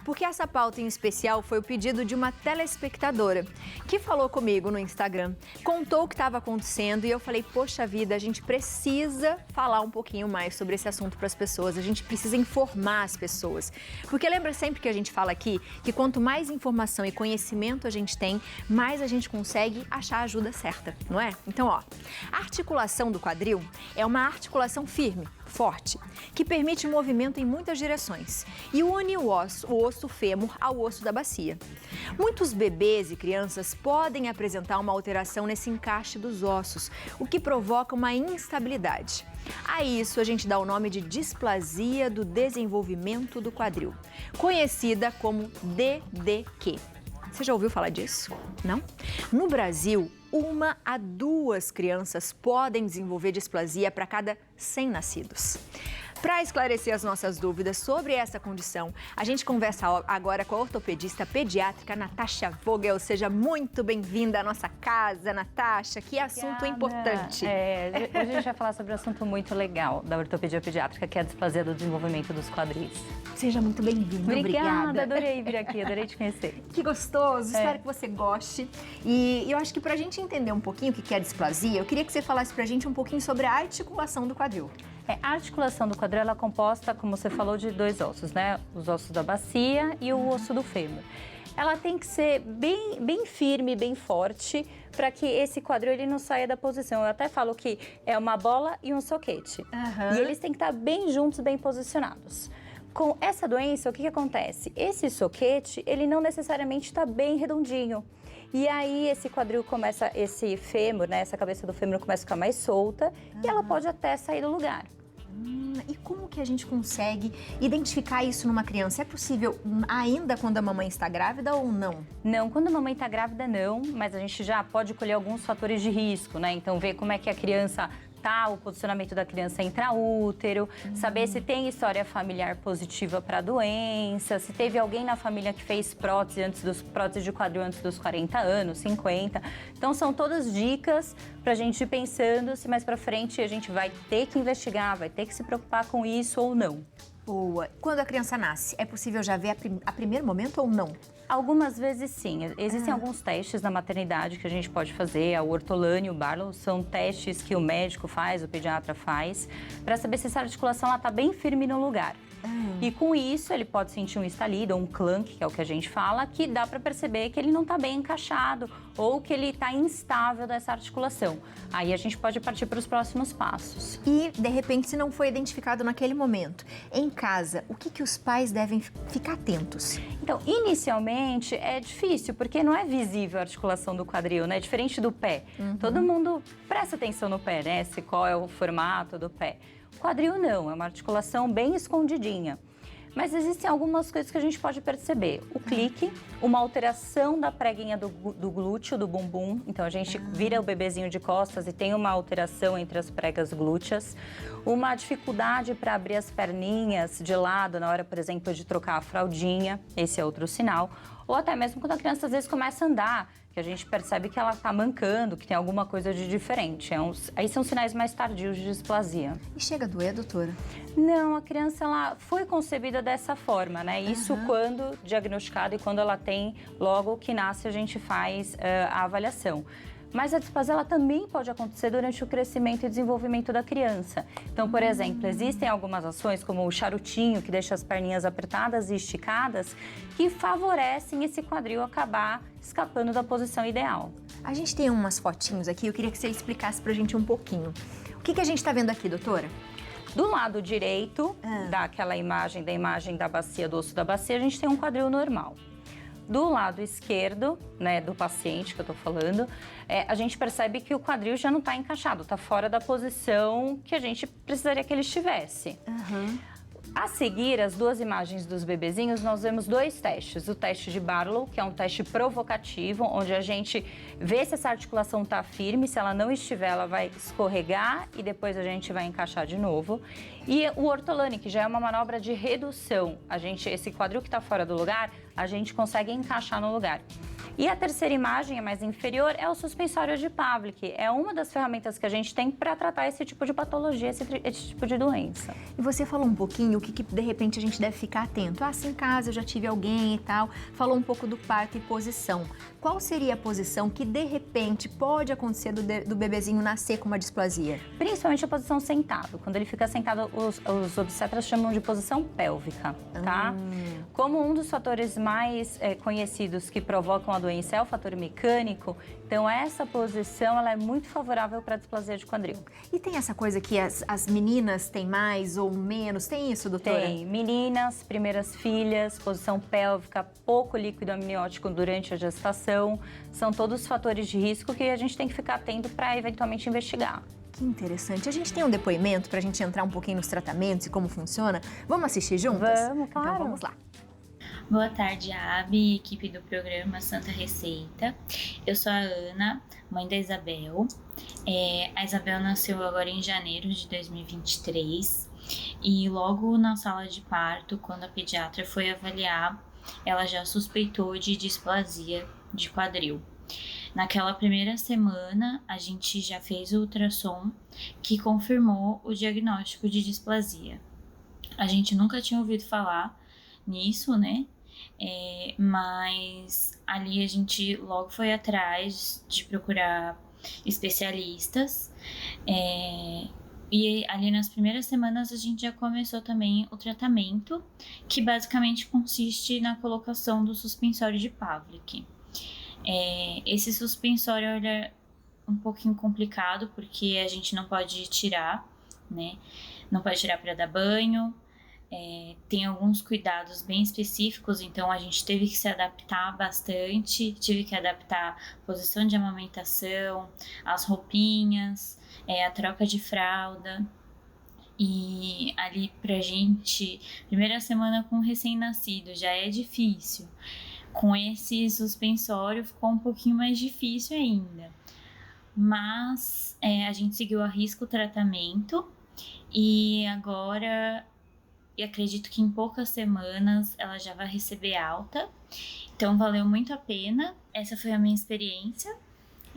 porque essa pauta em especial foi o pedido de uma telespectadora que falou comigo no Instagram, contou o que estava acontecendo e eu falei, poxa vida, a gente precisa falar um pouquinho mais sobre esse assunto para as pessoas, a gente precisa informar as pessoas. Porque lembra sempre que a gente fala aqui que quanto mais informação e conhecimento a gente tem, mais a gente consegue achar a ajuda certa, não é? Então, ó, a articulação do quadril é uma articulação firme, forte, que permite movimento em muitas direções e une o osso fêmur ao osso da bacia. Muitos bebês e crianças podem apresentar uma alteração nesse encaixe dos ossos, o que provoca uma instabilidade. A isso a gente dá o nome de displasia do desenvolvimento do quadril, conhecida como DDQ. Você já ouviu falar disso? Não? No Brasil, 1 a 2 crianças podem desenvolver displasia para cada 100 nascidos. Para esclarecer as nossas dúvidas sobre essa condição, a gente conversa agora com a ortopedista pediátrica Natasha Vogel. Seja muito bem-vinda à nossa casa, Natasha. Que assunto importante. Hoje a gente vai falar sobre um assunto muito legal da ortopedia pediátrica, que é a displasia do desenvolvimento dos quadris. Seja muito bem-vinda. Obrigada, adorei vir aqui, adorei te conhecer. Que gostoso, espero que você goste. E eu acho que para a gente entender um pouquinho o que é a displasia, eu queria que você falasse para a gente um pouquinho sobre a articulação do quadril. A articulação do quadril ela é composta, como você falou, de 2 ossos, né? Os ossos da bacia e o osso do fêmur. Ela tem que ser bem firme, bem forte, para que esse quadril ele não saia da posição. Eu até falo que é uma bola e um soquete. E eles têm que estar bem juntos, bem posicionados. Com essa doença, o que acontece? Esse soquete, ele não necessariamente está bem redondinho. E aí esse quadril começa, esse fêmur, né, essa cabeça do fêmur começa a ficar mais solta e ela pode até sair do lugar. E como que a gente consegue identificar isso numa criança? É possível ainda quando a mamãe está grávida ou não? Não, quando a mamãe está grávida não, mas a gente já pode colher alguns fatores de risco, né? Então ver como é que a criança tá, o posicionamento da criança intraútero, saber se tem história familiar positiva para a doença, se teve alguém na família que fez prótese de quadril antes dos 40 anos, 50. Então são todas dicas para a gente ir pensando se mais para frente a gente vai ter que investigar, vai ter que se preocupar com isso ou não. Boa. Quando a criança nasce, é possível já ver a primeiro momento ou não? Algumas vezes sim. Existem alguns testes na maternidade que a gente pode fazer, o Ortolani e o Barlow, são testes que o médico faz, o pediatra faz, para saber se essa articulação está bem firme no lugar. E com isso, ele pode sentir um estalido ou um clunk, que é o que a gente fala, que dá para perceber que ele não está bem encaixado ou que ele está instável dessa articulação. Aí a gente pode partir para os próximos passos. E, de repente, se não foi identificado naquele momento, em casa, o que os pais devem ficar atentos? Então, inicialmente é difícil, porque não é visível a articulação do quadril, né? Diferente do pé. Todo mundo presta atenção no pé, né? Qual é o formato do pé. O quadril não, é uma articulação bem escondidinha. Mas existem algumas coisas que a gente pode perceber. O clique, uma alteração da preguinha do glúteo, do bumbum. Então, a gente vira o bebezinho de costas e tem uma alteração entre as pregas glúteas. Uma dificuldade para abrir as perninhas de lado na hora, por exemplo, de trocar a fraldinha. Esse é outro sinal. Ou até mesmo quando a criança, às vezes, começa a andar, que a gente percebe que ela está mancando, que tem alguma coisa de diferente. Aí são sinais mais tardios de displasia. E chega a doer, doutora? Não, a criança ela foi concebida dessa forma, né? Isso quando diagnosticada e quando ela tem, logo que nasce, a gente faz a avaliação. Mas a displasia ela também pode acontecer durante o crescimento e desenvolvimento da criança. Então, por exemplo, existem algumas ações, como o charutinho, que deixa as perninhas apertadas e esticadas, que favorecem esse quadril acabar escapando da posição ideal. A gente tem umas fotinhos aqui, eu queria que você explicasse pra gente um pouquinho. O que a gente está vendo aqui, doutora? Do lado direito, da imagem da bacia, do osso da bacia, a gente tem um quadril normal. Do lado esquerdo, né, do paciente que eu tô falando, a gente percebe que o quadril já não tá encaixado, tá fora da posição que a gente precisaria que ele estivesse. A seguir, as duas imagens dos bebezinhos, nós vemos 2 testes. O teste de Barlow, que é um teste provocativo, onde a gente vê se essa articulação está firme. Se ela não estiver, ela vai escorregar e depois a gente vai encaixar de novo. E o ortolane, que já é uma manobra de redução. Esse quadril que está fora do lugar, a gente consegue encaixar no lugar. E a terceira imagem, a mais inferior, é o suspensório de Pavlik. É uma das ferramentas que a gente tem para tratar esse tipo de patologia, esse tipo de doença. E você falou um pouquinho o que de repente a gente deve ficar atento. Se em casa eu já tive alguém e tal, falou um pouco do parto e posição. Qual seria a posição que de repente pode acontecer do bebezinho nascer com uma displasia? Principalmente a posição sentado. Quando ele fica sentado, os obstetras chamam de posição pélvica, tá? Como um dos fatores mais conhecidos que provocam a doença é o fator mecânico, então essa posição ela é muito favorável para a displasia de quadril. E tem essa coisa que as meninas têm mais ou menos? Tem isso, doutora? Tem. Meninas, primeiras filhas, posição pélvica, pouco líquido amniótico durante a gestação, são todos fatores de risco que a gente tem que ficar atento para eventualmente investigar. Que interessante. A gente tem um depoimento para a gente entrar um pouquinho nos tratamentos e como funciona. Vamos assistir juntas? Vamos, claro. Então vamos lá. Boa tarde, Abi, equipe do programa Santa Receita. Eu sou a Ana, mãe da Isabel. A Isabel nasceu agora em janeiro de 2023 e logo na sala de parto, quando a pediatra foi avaliar, ela já suspeitou de displasia de quadril. Naquela primeira semana, a gente já fez o ultrassom que confirmou o diagnóstico de displasia. A gente nunca tinha ouvido falar nisso, né? Mas ali a gente logo foi atrás de procurar especialistas e ali nas primeiras semanas a gente já começou também o tratamento, que basicamente consiste na colocação do suspensório de Pavlik. Esse suspensório é um pouquinho complicado porque a gente não pode tirar, né? Não pode tirar para dar banho. Tem alguns cuidados bem específicos, então a gente teve que se adaptar bastante, tive que adaptar a posição de amamentação, as roupinhas, a troca de fralda. E ali pra gente, primeira semana com recém-nascido já é difícil. Com esse suspensório ficou um pouquinho mais difícil ainda. Mas a gente seguiu a risco o tratamento e agora... E acredito que em poucas semanas ela já vai receber alta. Então, valeu muito a pena. Essa foi a minha experiência.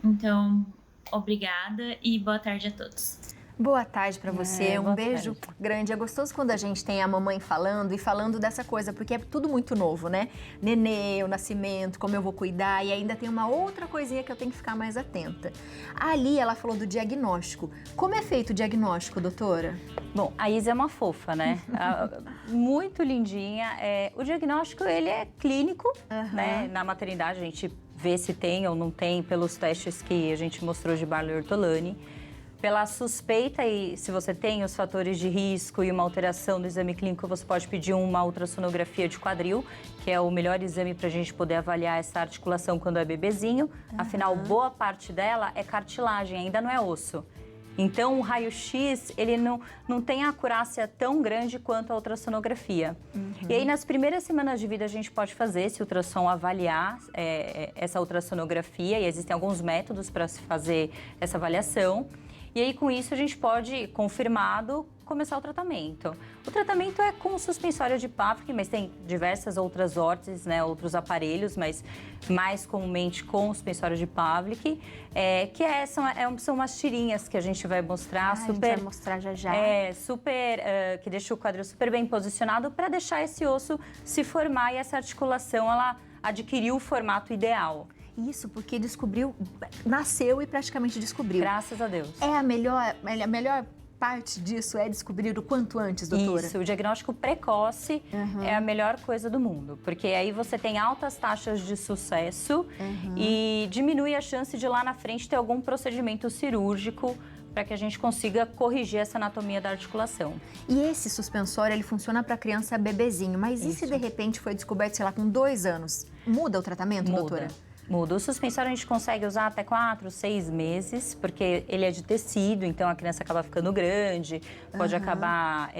Então, obrigada e boa tarde a todos. Boa tarde para você, um beijo tarde. grande. É gostoso quando a gente tem a mamãe falando e falando dessa coisa, porque é tudo muito novo, né? Nenê, o nascimento, como eu vou cuidar, e ainda tem uma outra coisinha que eu tenho que ficar mais atenta. Ali ela falou do diagnóstico. Como é feito o diagnóstico, doutora? Bom, a Isa é uma fofa, né? Muito lindinha. O diagnóstico, ele é clínico, né? Na maternidade a gente vê se tem ou não tem pelos testes que a gente mostrou de Barley e Ortolani. Pela suspeita e se você tem os fatores de risco e uma alteração do exame clínico, você pode pedir uma ultrassonografia de quadril, que é o melhor exame para a gente poder avaliar essa articulação quando é bebezinho. Afinal, boa parte dela é cartilagem, ainda não é osso. Então, o raio-x, ele não tem a acurácia tão grande quanto a ultrassonografia. E aí, nas primeiras semanas de vida, a gente pode fazer esse ultrassom, avaliar essa ultrassonografia, e existem alguns métodos para se fazer essa avaliação. E aí, com isso, a gente pode, confirmado, começar o tratamento. O tratamento é com suspensório de Pavlik, mas tem diversas outras órteses, né, outros aparelhos, mas mais comumente com suspensório de Pavlik, são umas tirinhas que a gente vai mostrar. A gente vai mostrar já já. Que deixa o quadril super bem posicionado para deixar esse osso se formar e essa articulação, ela adquirir o formato ideal. Isso, porque descobriu, nasceu e praticamente descobriu. Graças a Deus. A melhor parte disso é descobrir o quanto antes, doutora? Isso, o diagnóstico precoce é a melhor coisa do mundo, porque aí você tem altas taxas de sucesso e diminui a chance de lá na frente ter algum procedimento cirúrgico para que a gente consiga corrigir essa anatomia da articulação. E esse suspensório, ele funciona para criança bebezinho, mas e se de repente foi descoberto, sei lá, com 2 anos? Muda o tratamento, doutora? Muda. O suspensório a gente consegue usar até 4, 6 meses, porque ele é de tecido, então a criança acaba ficando grande, pode acabar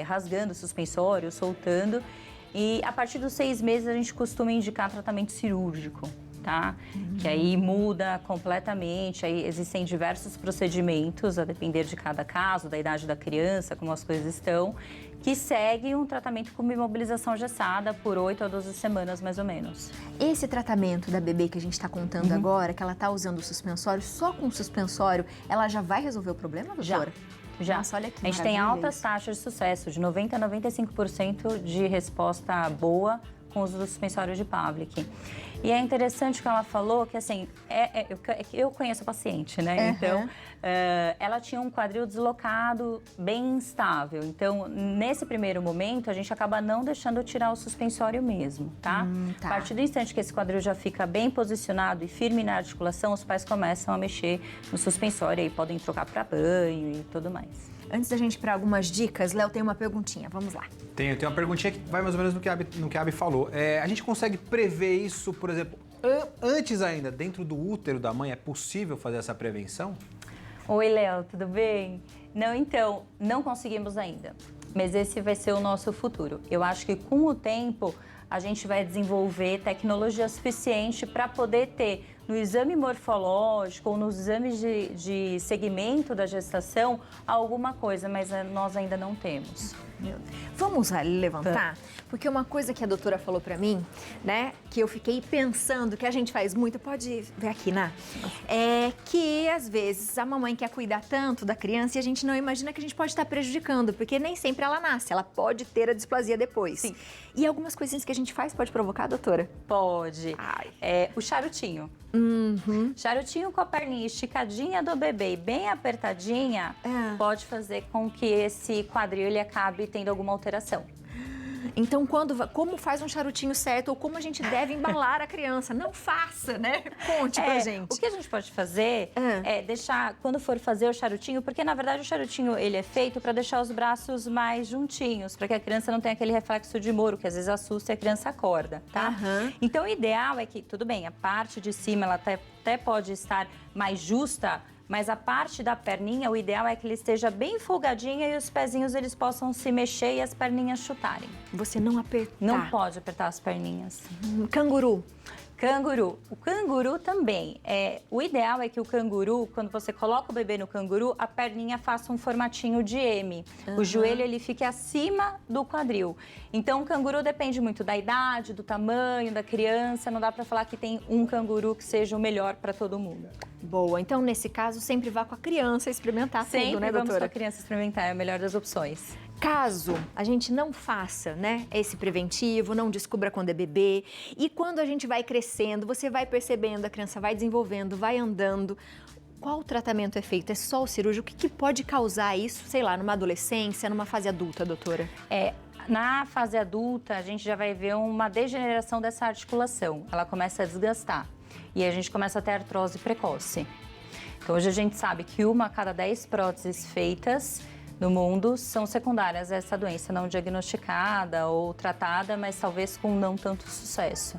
rasgando o suspensório, soltando. E a partir dos 6 meses a gente costuma indicar tratamento cirúrgico. tá? Que aí muda completamente, aí existem diversos procedimentos, a depender de cada caso, da idade da criança, como as coisas estão, que segue um tratamento com imobilização engessada por 8 a 12 semanas, mais ou menos. Esse tratamento da bebê que a gente está contando agora, que ela está usando o suspensório, só com o suspensório, ela já vai resolver o problema, doutora? Já. Nossa, olha que a gente tem maravilha altas isso. taxas de sucesso, de 90% a 95% de resposta boa com o uso do suspensório de Pavlik. E é interessante que ela falou que, assim, eu conheço a paciente, né? Então, ela tinha um quadril deslocado bem instável. Então, nesse primeiro momento, a gente acaba não deixando tirar o suspensório mesmo, tá? Tá. A partir do instante que esse quadril já fica bem posicionado e firme na articulação, os pais começam a mexer no suspensório, aí podem trocar para banho e tudo mais. Antes da gente ir para algumas dicas, Léo tem uma perguntinha, vamos lá. Tem uma perguntinha que vai mais ou menos no que a Abi falou. A gente consegue prever isso, por exemplo, antes ainda, dentro do útero da mãe, é possível fazer essa prevenção? Oi, Léo, tudo bem? Não, então, não conseguimos ainda, mas esse vai ser o nosso futuro. Eu acho que com o tempo a gente vai desenvolver tecnologia suficiente para poder ter no exame morfológico ou nos exames de segmento da gestação alguma coisa, mas nós ainda não temos. Vamos levantar? Porque uma coisa que a doutora falou pra mim, né, que eu fiquei pensando, que a gente faz muito, pode ver aqui, né? É que às vezes a mamãe quer cuidar tanto da criança e a gente não imagina que a gente pode estar prejudicando, porque nem sempre ela nasce, ela pode ter a displasia depois. Sim. E algumas coisinhas que a gente faz pode provocar, doutora? Pode. Ai. O charutinho. Charutinho com a perninha esticadinha do bebê e bem apertadinha pode fazer com que esse quadril ele acabe tendo alguma alteração. Então, como faz um charutinho certo ou como a gente deve embalar a criança? Não faça, né? Conte pra gente. O que a gente pode fazer é deixar, quando for fazer o charutinho, porque na verdade o charutinho ele é feito para deixar os braços mais juntinhos, para que a criança não tenha aquele reflexo de Moro, que às vezes assusta e a criança acorda, tá? Então o ideal é que, tudo bem, a parte de cima ela até pode estar mais justa, mas a parte da perninha, o ideal é que ele esteja bem folgadinha e os pezinhos eles possam se mexer e as perninhas chutarem. Você não apertar. Não pode apertar as perninhas. Canguru. Canguru. O canguru também. O ideal é que o canguru, quando você coloca o bebê no canguru, a perninha faça um formatinho de M. O joelho ele fique acima do quadril. Então o canguru depende muito da idade, do tamanho da criança. Não dá para falar que tem um canguru que seja o melhor para todo mundo. Boa. Então, nesse caso, sempre vá com a criança experimentar tudo, né, doutora? Sempre vamos com a criança experimentar, é a melhor das opções. Caso a gente não faça, né, esse preventivo, não descubra quando é bebê, e quando a gente vai crescendo, você vai percebendo, a criança vai desenvolvendo, vai andando, qual tratamento é feito? É só o cirúrgico? O que pode causar isso, sei lá, numa adolescência, numa fase adulta, doutora? Na fase adulta, a gente já vai ver uma degeneração dessa articulação. Ela começa a desgastar e a gente começa a ter artrose precoce. Então, hoje a gente sabe que 1 a cada 10 próteses feitas no mundo são secundárias a essa doença não diagnosticada ou tratada, mas talvez com não tanto sucesso.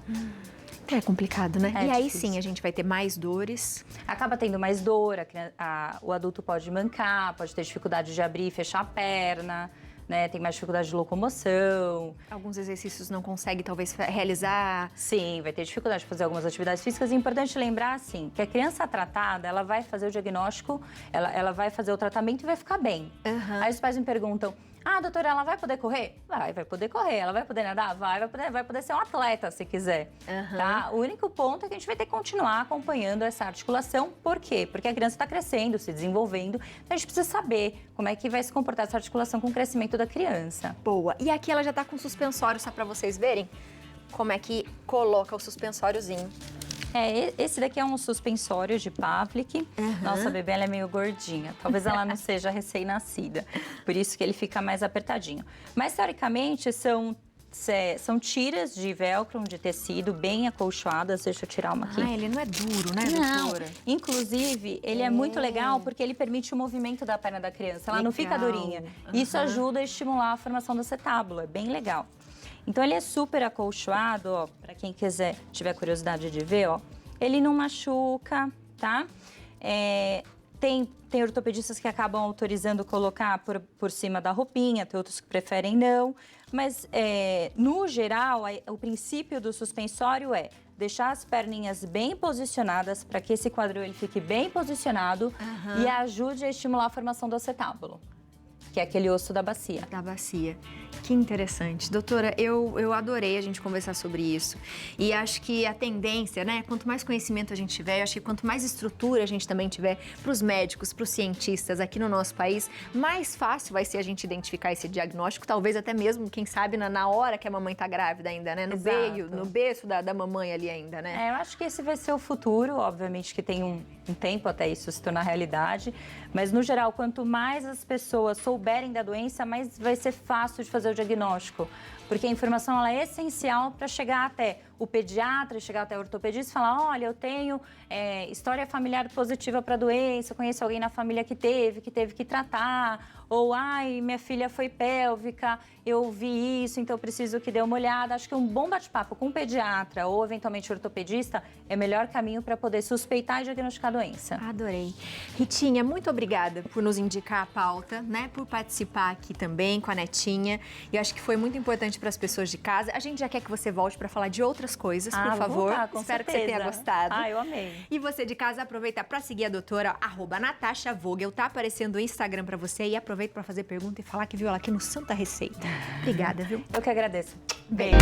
É complicado, né? É e aí difícil. sim, a gente vai ter mais dores. Acaba tendo mais dor, o adulto pode mancar, pode ter dificuldade de abrir e fechar a perna, né? Tem mais dificuldade de locomoção. Alguns exercícios não consegue, talvez, realizar. Sim, vai ter dificuldade de fazer algumas atividades físicas. E é importante lembrar, assim, que a criança tratada, ela vai fazer o diagnóstico, ela vai fazer o tratamento e vai ficar bem. Aí os pais me perguntam, doutora, ela vai poder correr? Vai poder correr. Ela vai poder nadar? Vai poder ser um atleta, se quiser. Tá? O único ponto é que a gente vai ter que continuar acompanhando essa articulação. Por quê? Porque a criança está crescendo, se desenvolvendo. Então a gente precisa saber como é que vai se comportar essa articulação com o crescimento da criança. Boa. E aqui ela já tá com suspensório, só pra vocês verem como é que coloca o suspensóriozinho. Esse daqui é um suspensório de Pavlik. Nossa bebê ela é meio gordinha. Talvez ela não seja recém-nascida. Por isso que ele fica mais apertadinho. Mas, teoricamente, são tiras de velcro, de tecido, bem acolchoadas. Deixa eu tirar uma aqui. Ele não é duro, né, doutora? Inclusive, ele é muito legal porque ele permite o movimento da perna da criança. Ela não fica durinha. Isso ajuda a estimular a formação do acetábulo. É bem legal. Então, ele é super acolchoado, ó, para quem tiver curiosidade de ver, ó. Ele não machuca, tá? Tem ortopedistas que acabam autorizando colocar por cima da roupinha, tem outros que preferem não. Mas, no geral, o princípio do suspensório é deixar as perninhas bem posicionadas para que esse quadril ele fique bem posicionado e ajude a estimular a formação do acetábulo, que é aquele osso da bacia. Da bacia. Que interessante. Doutora, eu adorei a gente conversar sobre isso. E acho que a tendência, né? Quanto mais conhecimento a gente tiver, eu acho que quanto mais estrutura a gente também tiver para os médicos, para os cientistas aqui no nosso país, mais fácil vai ser a gente identificar esse diagnóstico, talvez até mesmo, quem sabe, na hora que a mamãe tá grávida ainda, né? No berço da mamãe ali ainda, né? Eu acho que esse vai ser o futuro, obviamente que tem um tempo até isso se tornar realidade, mas no geral, quanto mais as pessoas souberem da doença, mais vai ser fácil de fazer o diagnóstico, porque a informação ela é essencial para chegar até o pediatra, chegar até o ortopedista e falar, olha, eu tenho história familiar positiva para a doença, eu conheço alguém na família que teve que tratar, ou, ai, minha filha foi pélvica, eu vi isso, então eu preciso que dê uma olhada. Acho que um bom bate-papo com o pediatra ou, eventualmente, ortopedista é o melhor caminho para poder suspeitar e diagnosticar a doença. Adorei. Ritinha, muito obrigada por nos indicar a pauta, né? Por participar aqui também com a Netinha. E eu acho que foi muito importante para as pessoas de casa. A gente já quer que você volte para falar de outras coisas, por favor. Vou voltar, com Espero certeza. que você tenha gostado. Eu amei. E você de casa, aproveita para seguir a doutora, @Natasha Vogel. Tá aparecendo o Instagram para você e aproveita para fazer pergunta e falar que viu ela aqui no Santa Receita. Obrigada, viu? Eu que agradeço. Beijo.